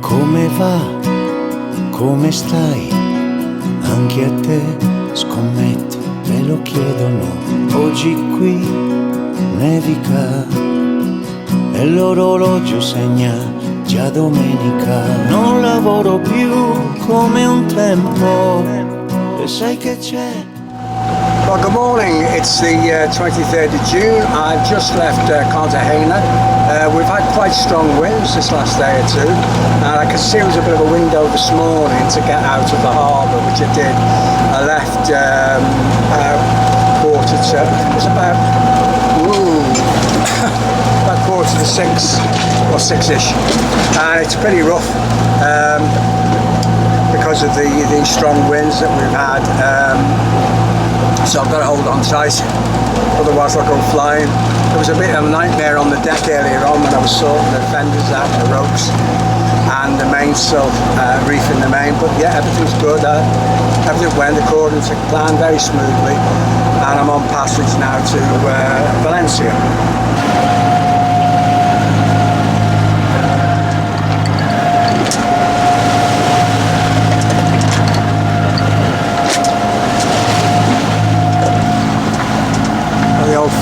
Come va? Come stai? Anche a te scommetto, te lo chiedono. Oggi qui nevica e l'orologio segna già domenica. Non lavoro più come un tempo e sai che c'è. Well, good morning. It's the 23rd of June. I've just left Cartagena. We've had quite strong winds this last day or two, and I could see it was a bit of a window this morning to get out of the harbour, which I did. I left quarter to, it was about quarter to 6 or 6ish, and it's pretty rough because of the strong winds that we've had. So I've got to hold on tight, otherwise I'll go flying. There was a bit of a nightmare on the deck earlier on when I was sorting the fenders out, the ropes and the mainsail, reefing the main, but yeah, everything's good. Everything went according to plan very smoothly, and I'm on passage now to Valencia.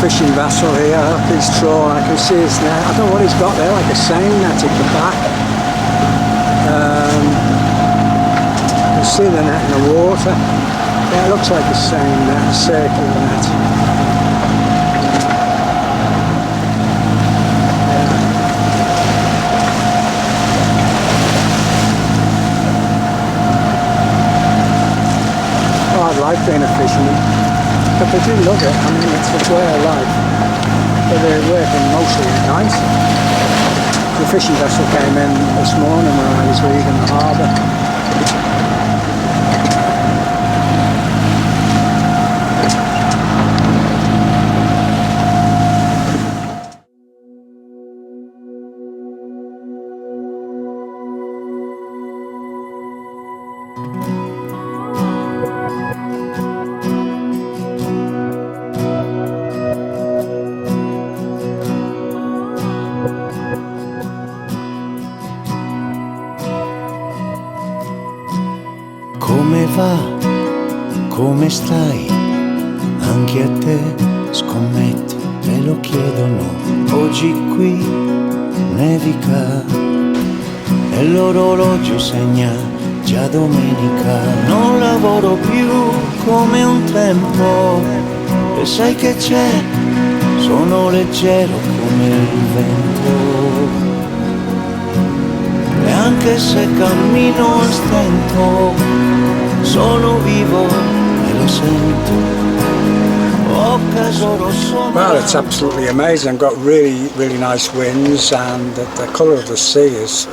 Fishing vessel here, up his trawl, I can see his net. I don't know what he's got there, like a seine net at the back. I can see the net in the water. Yeah, it looks like a seine net, a circular net. Oh, I'd like being a fisherman. But they do love it. I mean, it's a way of life. But they're working mostly at night. The fishing vessel came in this morning when I was leaving the harbour. Come va? Come stai? Anche a te scommetto, te lo chiedono. Oggi qui nevica e l'orologio segna già domenica. Non lavoro più come un tempo e sai che c'è? Sono leggero come il vento. E anche se cammino a stento, sono vivo e lo sento. Well, it's absolutely amazing. I've got really nice winds, and the colour of the sea is,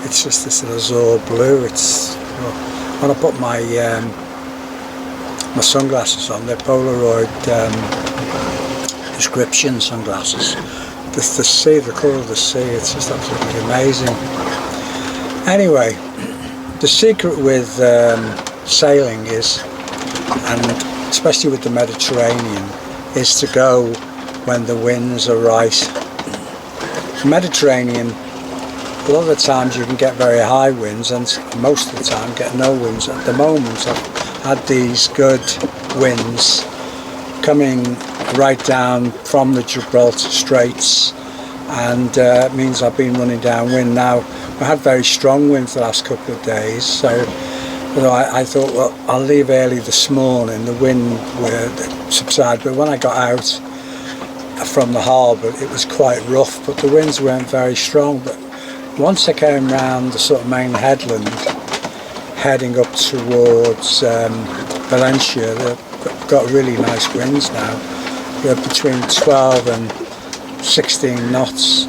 it's just this azure blue. It's when I put my my sunglasses on, they're Polaroid prescription sunglasses. The sea, the colour of the sea, it's just absolutely amazing. Anyway, the secret with sailing is, and especially with the Mediterranean, is to go when the winds are right. The Mediterranean, a lot of the times you can get very high winds, and most of the time get no winds. At the moment I've had these good winds coming right down from the Gibraltar Straits, and it means I've been running downwind. Now, I had very strong winds the last couple of days, so I thought, well, I'll leave early this morning, the wind would subside, but when I got out from the harbour it was quite rough, but the winds weren't very strong. But once I came round the sort of main headland, heading up towards Valencia, they've got really nice winds now. They're between 12 and 16 knots.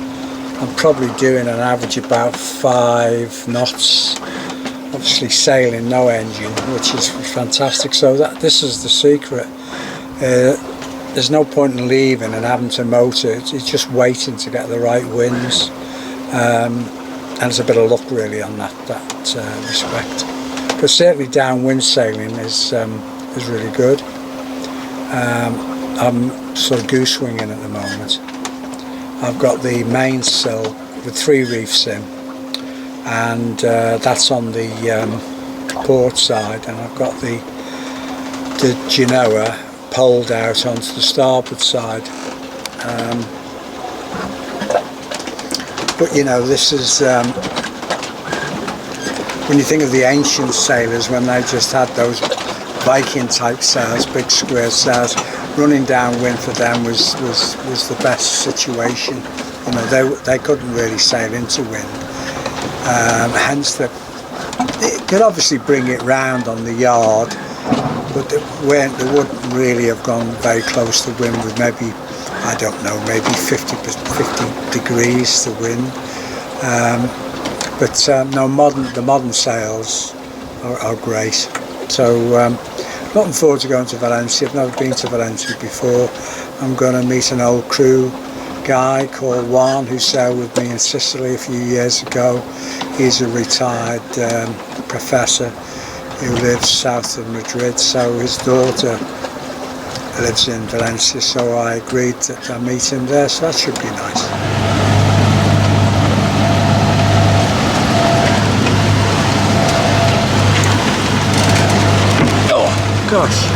I'm probably doing an average about 5 knots. Obviously sailing, no engine, which is fantastic. So this is the secret. There's no point in leaving and having to motor. It's just waiting to get the right winds. there's a bit of luck really on that respect. But certainly downwind sailing is really good. I'm sort of goose winging at the moment. I've got the mainsail with 3 reefs in, and that's on the port side, and I've got the Genoa poled out onto the starboard side. But you know, this is when you think of the ancient sailors, when they just had those Viking type sails, big square sails, running downwind for them was the best situation. You know, they couldn't really sail into wind. Hence, they could obviously bring it round on the yard, but they wouldn't really have gone very close to wind with maybe, I don't know, maybe 50 degrees to wind. But no, the modern sails are great. So looking forward to going to Valencia. I've never been to Valencia before. I'm going to meet an old crew guy called Juan who sailed with me in Sicily a few years ago. He's a retired professor who lives south of Madrid, so his daughter lives in Valencia, so I agreed that I meet him there, so that should be nice. Oh gosh.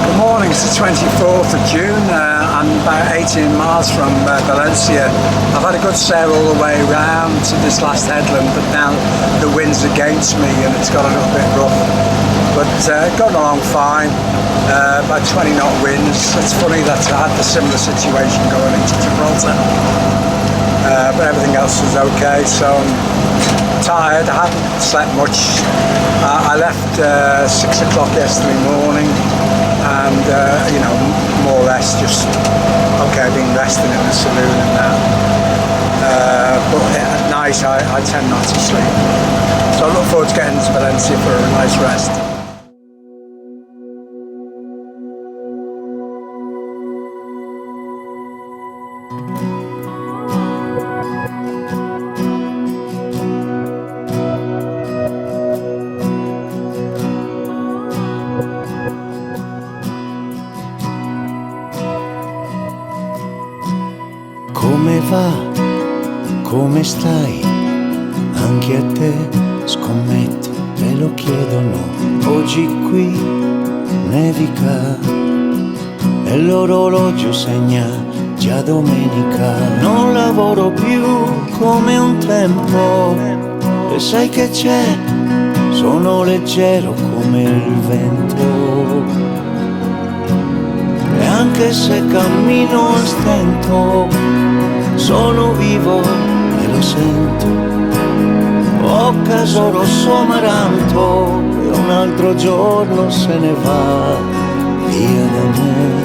Good morning, it's the 24th of June. I'm about 18 miles from Valencia. I've had a good sail all the way around to this last headland, but now the wind's against me and it's got a little bit rough. But going along fine, about 20 knot winds. It's funny that I had the similar situation going into Gibraltar, but everything else was okay, so I'm tired. I haven't slept much. I left 6 o'clock yesterday morning, and you know, more or less just okay, I've been resting in the saloon and that, but at night I tend not to sleep, so I look forward to getting to Valencia for a nice rest. Come va? Come stai? Anche a te scommetto, te lo chiedono. Oggi qui nevica e l'orologio segna già domenica. Non lavoro più come un tempo e sai che c'è? Sono leggero come il vento. E anche se cammino a stento, sono vivo e lo sento. Occaso rosso amaranto e un altro giorno se ne va via da me.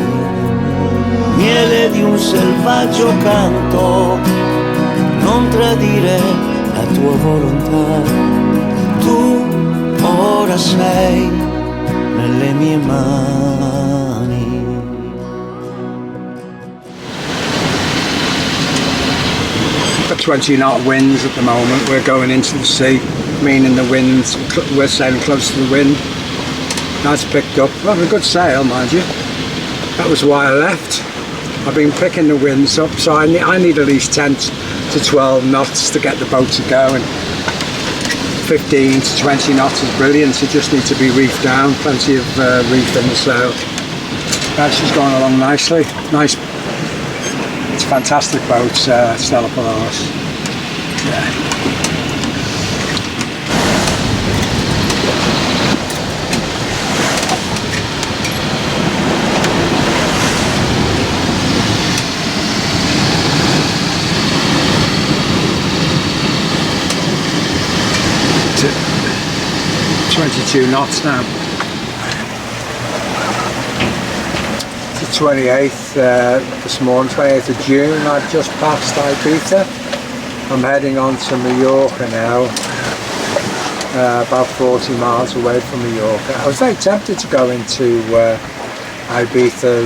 Miele di un selvaggio canto, non tradire la tua volontà. Tu ora sei nelle mie mani. Got 20 knot winds at the moment. We're going into the sea, meaning the winds, we're sailing close to the wind. That's picked up. Well, a good sail, mind you. That was why I left. I've been picking the winds up, so I need at least 10 to 12 knots to get the boat to go, and 15 to 20 knots is brilliant. You just need to be reefed down, plenty of reef in the sail. That's just going along nicely. Nice. It's a fantastic boat, Stella Polaris. Yeah. To 22 knots now. It's the 28th this morning, 28th of June. I've just passed Ibiza. I'm heading on to Mallorca now, about 40 miles away from Mallorca. I was very tempted to go into Ibiza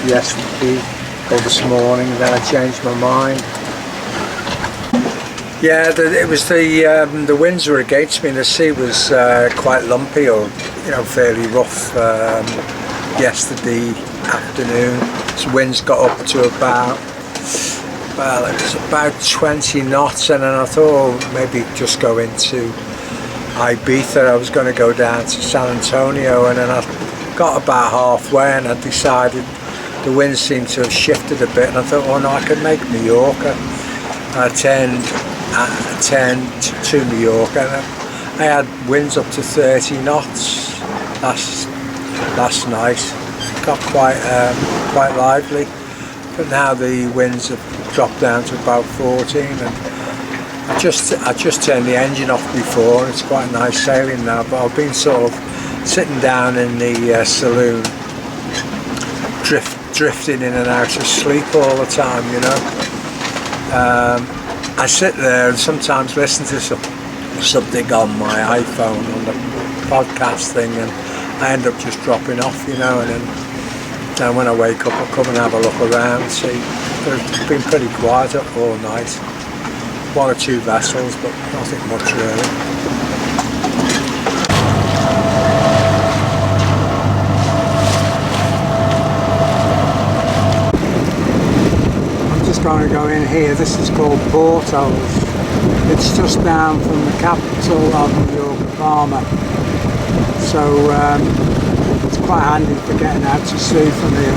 yesterday or this morning, then I changed my mind. Yeah, it was the winds were against me, and the sea was quite lumpy, or fairly rough yesterday afternoon. So winds got up to about, well, it was about 20 knots, and then I thought, maybe just go into Ibiza. I was going to go down to San Antonio, and then I got about halfway, and I decided the wind seemed to have shifted a bit, and I thought, oh no, I could make Mallorca. I turned to Mallorca, and I had winds up to 30 knots last night. Got quite lively, but now the winds have dropped down to about 14, and I just turned the engine off before, and it's quite nice sailing now. But I've been sort of sitting down in the saloon, drifting in and out of sleep all the time, I sit there and sometimes listen to something on my iPhone, on the podcast thing, and I end up just dropping off, and then when I wake up, I'll come and have a look around, see. It's been pretty quiet up all night. One or two vessels, but nothing much really. Going to go in here. This is called Portos. It's just down from the capital of Mallorca, Palma. So it's quite handy for getting out to sea from here.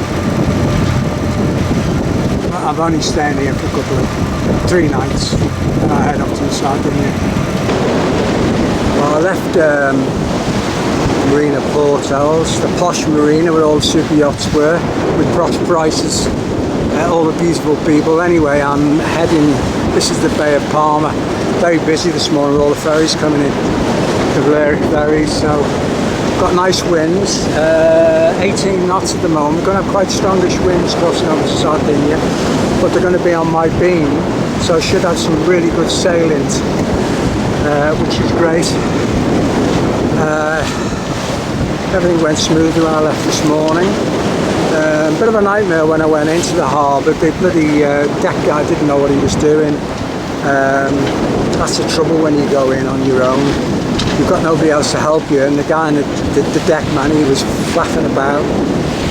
I've only stayed here for a couple of 3 nights, and I head off to Sardinia. Well, I left Marina Portos, the posh marina where all the super yachts were, with posh prices. All the beautiful people. Anyway, I'm heading, this is the Bay of Palma. Very busy this morning with all the ferries coming in, the Balearic ferries. So got nice winds, 18 knots at the moment. We're going to have quite strongish winds crossing over to Sardinia, but they're going to be on my beam, so I should have some really good sailing, which is great. Everything went smoothly when I left this morning. Bit of a nightmare when I went into the harbour. The bloody deck guy didn't know what he was doing. That's the trouble when you go in on your own. You've got nobody else to help you, and the guy, the deck man, he was flapping about,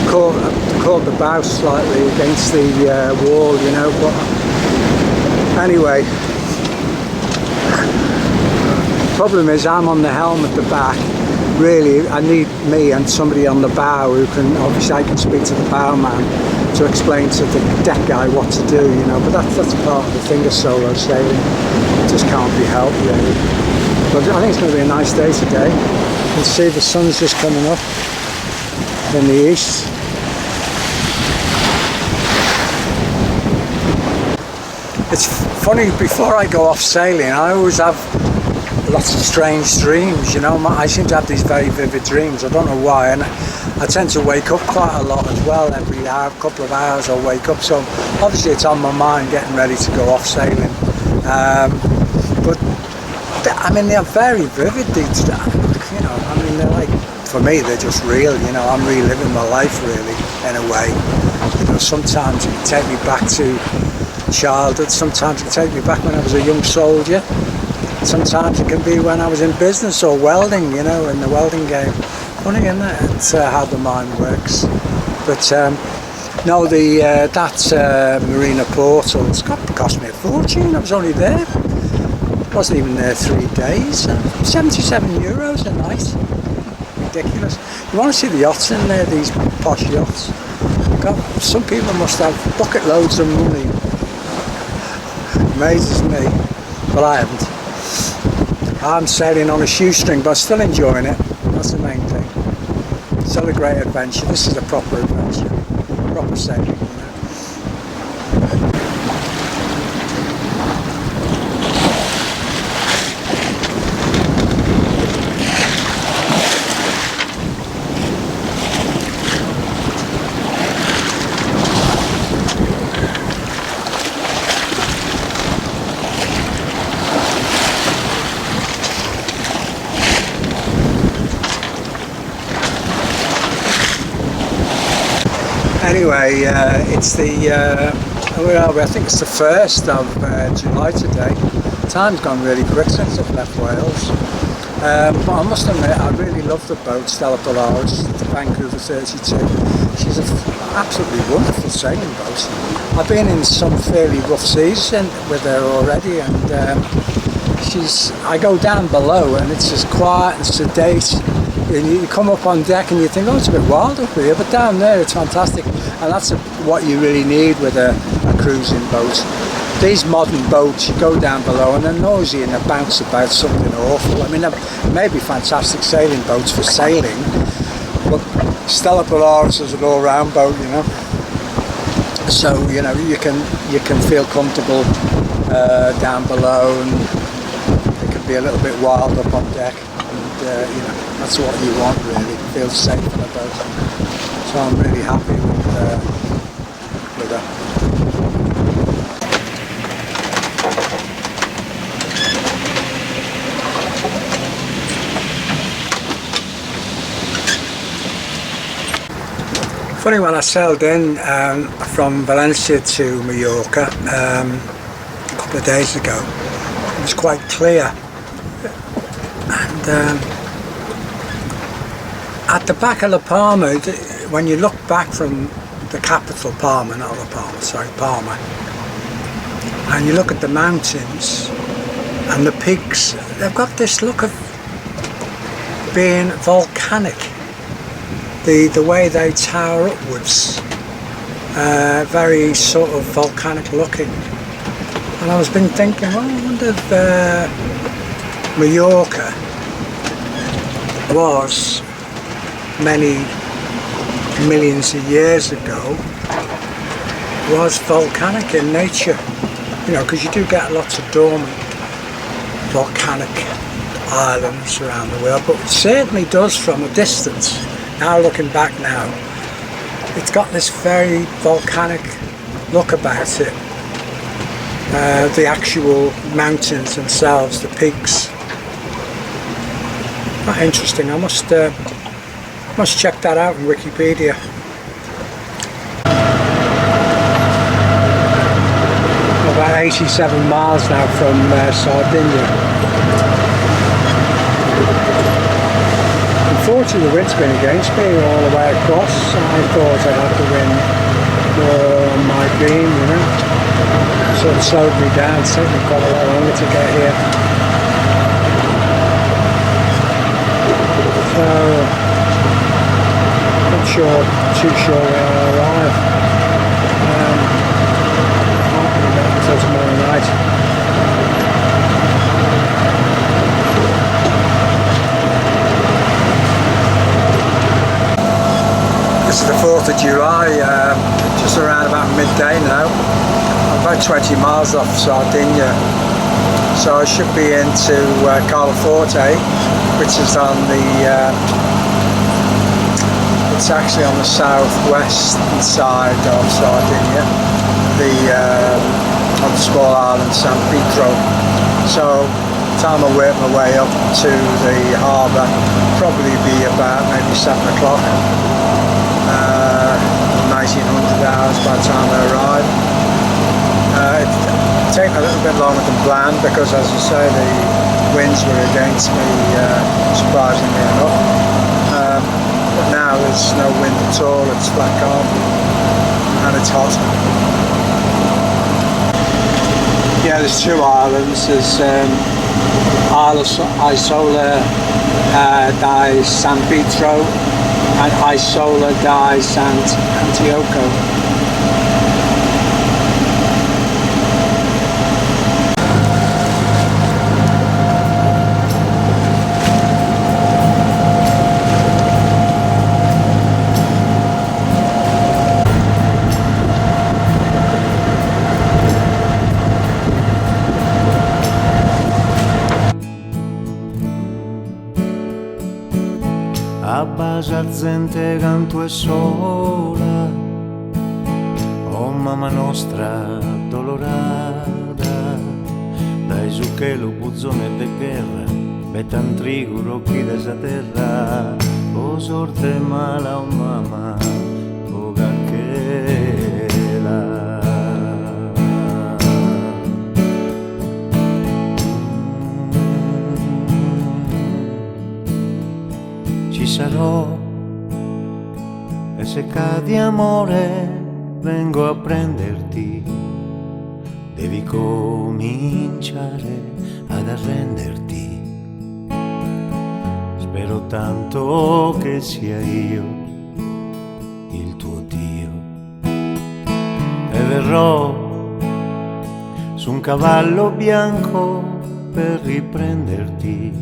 caught the bow slightly against the wall, but anyway, problem is I'm on the helm at the back. Really, I need me and somebody on the bow who can, obviously I can speak to the bowman to explain to the deck guy what to do, but that's part of the thing of solo sailing. It just can't be helped really. But I think it's going to be a nice day today. You can see the sun's just coming up in the east. It's funny, before I go off sailing, I always have lots of strange dreams, I seem to have these very vivid dreams. I don't know why, and I tend to wake up quite a lot as well. Every hour, couple of hours I'll wake up, so obviously it's on my mind getting ready to go off sailing. But they're very vivid these days, they're like, for me they're just real, I'm reliving my life really, in a way. Sometimes it can take me back to childhood, sometimes it can take me back when I was a young soldier. Sometimes it can be when I was in business or welding, in the welding game. Funny, isn't it? It's how the mind works. But no, that Marina Portos cost me a fortune. I was only there. Wasn't even there 3 days. €77 a night. Ridiculous. You want to see the yachts in there, these posh yachts? God, some people must have bucket loads of money. Amazes me. But I haven't. I'm sailing on a shoestring, but still enjoying it. That's the main thing. Still a great adventure. This is a proper adventure. Proper sailing, Anyway, it's the where are we? I think it's the 1st of July today. Time's gone really quick since I've left Wales. But I must admit, I really love the boat, Stella Polaris, the Vancouver 32. She's an absolutely wonderful sailing boat. I've been in some fairly rough seas with her already, and I go down below and it's as quiet and sedate. And you come up on deck and you think, oh, it's a bit wild up here, but down there it's fantastic. And that's what you really need with a cruising boat. These modern boats, you go down below and they're noisy and they bounce about something awful. I mean, there may be fantastic sailing boats for sailing, but Stella Polaris is an all-round boat, you know. So, you know, you can feel comfortable down below, and it can be a little bit wild up on deck. And, you know, that's what you want, really. Feel safe on a boat. So I'm really happy with that. Funny, when I sailed in from Valencia to Mallorca a couple of days ago, it was quite clear. And at the back of La Palma, when you look back from the capital, Palma, not La Palma, sorry, Palma, and you look at the mountains and the peaks, they've got this look of being volcanic. The way they tower upwards, very sort of volcanic looking. And I was been thinking, well, I wonder if Mallorca was many millions of years ago was volcanic in nature, you know, because you do get lots of dormant volcanic islands around the world, but it certainly does from a distance. Now looking back now, it's got this very volcanic look about it. The actual mountains themselves, the peaks. Quite interesting. I must check that out in Wikipedia. About 87 miles now from Sardinia. Unfortunately, the wind's been against me all the way across. I thought I'd have to win more on my beam, you know. Sort of slowed me down. It took me quite a lot longer to get here. So, not too sure when I'll arrive. Might be back until tomorrow night. This is the 4th of July, just around about midday now. I'm about 20 miles off Sardinia, so I should be into Carloforte, which is on the, it's actually on the southwestern side of Sardinia, on the small island San Pietro. So time I work my way up to the harbour, probably be about maybe 7 o'clock. 1900 hours by the time I arrive. It took a little bit longer than planned because, as I say, the winds were against me, surprisingly enough. But now there's no wind at all, it's flat calm and it's hot. Yeah, there's 2 islands. There's Isola di San Pietro and Isola di Sant'Antioco. Abbasa gente canto e sola, oh mamma nostra dolorada, dai su che lo buzzone de guerra, betan triguro qui da sa terra, oh sorte mala oh mamma, oh che ci sarò, e se cadi amore vengo a prenderti, devi cominciare ad arrenderti. Spero tanto che sia io il tuo Dio, e verrò su un cavallo bianco per riprenderti,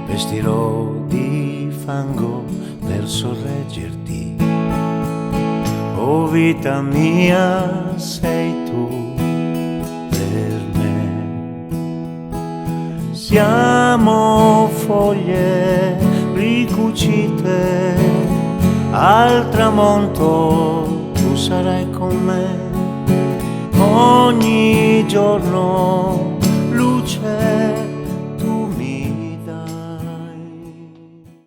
vestirò di fango per sorreggerti. Oh vita mia, sei tu per me. Siamo foglie ricucite, al tramonto tu sarai con me. Ogni giorno luce